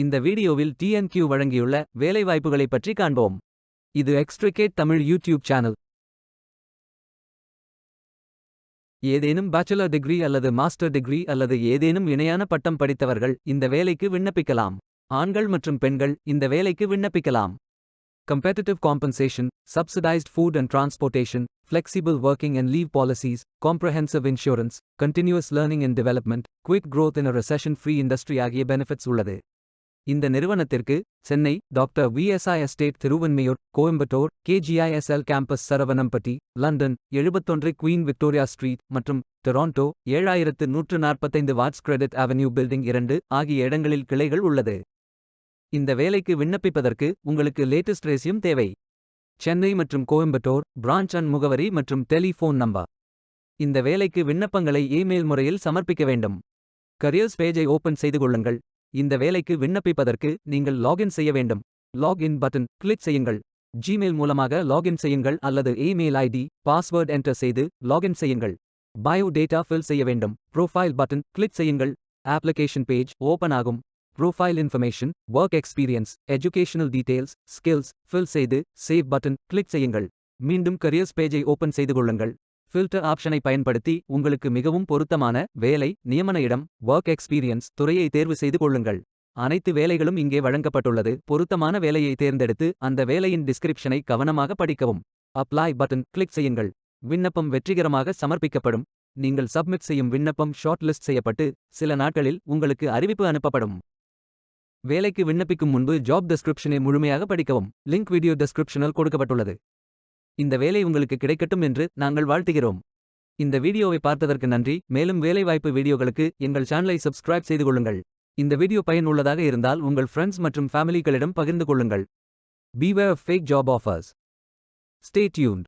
இந்த வீடியோவில் TNQ வழங்கியுள்ள வேலைவாய்ப்புகளை பற்றி காண்போம். இது எக்ஸ்ட்ரிகேட் தமிழ் யூடியூப் சேனல். ஏதேனும் பேச்சுலர் டிகிரி அல்லது மாஸ்டர் டிகிரி அல்லது ஏதேனும் இணையான பட்டம் படித்தவர்கள் இந்த வேலைக்கு விண்ணப்பிக்கலாம். ஆண்கள் மற்றும் பெண்கள் இந்த வேலைக்கு விண்ணப்பிக்கலாம். Competitive compensation, subsidized food and transportation, flexible working and leave policies, comprehensive insurance, continuous learning and development, quick growth in a recession-free industry ஆகிய பெனிஃபிட்ஸ் உள்ளது. இந்த நிறுவனத்திற்கு Chennai doctor VSI estate Thiruvanmiyur, Coimbatore KGISL campus Saravanampatti, London 71 Queen Victoria Street மற்றும் Toronto 7145 Watts Credit Avenue building 2 ஆகிய இடங்களில் கிளைகள் உள்ளது. இந்த வேலைக்கு விண்ணப்பிப்பதற்கு உங்களுக்கு லேட்டஸ்ட் ரெஸ்யூம் தேவை. சென்னை மற்றும் கோயம்புத்தூர் பிரான்ச் அண்ட் முகவரி மற்றும் டெலிஃபோன் நம்பர். இந்த வேலைக்கு விண்ணப்பங்களை இமெயில் முறையில் சமர்ப்பிக்க வேண்டும். கரியர்ஸ் பேஜை ஓபன் செய்து கொள்ளுங்கள். இந்த வேலைக்கு விண்ணப்பிப்பதற்கு நீங்கள் லாகின் செய்ய வேண்டும். லாகின் பட்டன் கிளிக் செய்யுங்கள். ஜிமெயில் மூலமாக லாகின் செய்யுங்கள் அல்லது இமெயில் ஐடி பாஸ்வேர்ட் என்டர் செய்து லாகின் செய்யுங்கள். பயோ டேட்டா ஃபில் செய்ய வேண்டும். ப்ரொஃபைல் பட்டன் கிளிக் செய்யுங்கள். அப்ளிகேஷன் பேஜ் ஓபன் ஆகும். Profile information, work experience, educational details, skills fill செய்து சேவ் பட்டன் கிளிக் செய்யுங்கள். மீண்டும் கரியர்ஸ் பேஜை ஓபன் செய்து கொள்ளுங்கள். ஃபில்டர் ஆப்ஷனை பயன்படுத்தி உங்களுக்கு மிகவும் பொருத்தமான வேலை, நியமன இடம், ஒர்க் எக்ஸ்பீரியன்ஸ் துறையை தேர்வு செய்து கொள்ளுங்கள். அனைத்து வேலைகளும் இங்கே வழங்கப்பட்டுள்ளது. பொருத்தமான வேலையை தேர்ந்தெடுத்து அந்த வேலையின் டிஸ்கிரிப்ஷனை கவனமாக படிக்கவும். அப்ளை பட்டன் கிளிக் செய்யுங்கள். விண்ணப்பம் வெற்றிகரமாக சமர்ப்பிக்கப்படும். நீங்கள் சப்மிட் செய்யும் விண்ணப்பம் ஷார்ட் லிஸ்ட் செய்யப்பட்டு சில நாட்களில் உங்களுக்கு அறிவிப்பு அனுப்பப்படும். வேலைக்கு விண்ணப்பிக்கும் முன்பு ஜாப் டெஸ்கிரிப்ஷனை முழுமையாக படிக்கவும். லிங்க் வீடியோ டெஸ்கிரிப்ஷனில் கொடுக்கப்பட்டுள்ளது. இந்த வேலை உங்களுக்கு கிடைக்கட்டும் என்று நாங்கள் வாழ்த்துகிறோம். இந்த வீடியோவை பார்த்ததற்கு நன்றி. மேலும் வேலைவாய்ப்பு வீடியோகளுக்கு எங்கள் சேனலை சப்ஸ்கிரைப் செய்து கொள்ளுங்கள். இந்த வீடியோ பயனுள்ளதாக இருந்தால் உங்கள் ஃப்ரெண்ட்ஸ் மற்றும் ஃபேமிலிகளிடம் பகிர்ந்து கொள்ளுங்கள். Beware of fake job offers. Stay tuned.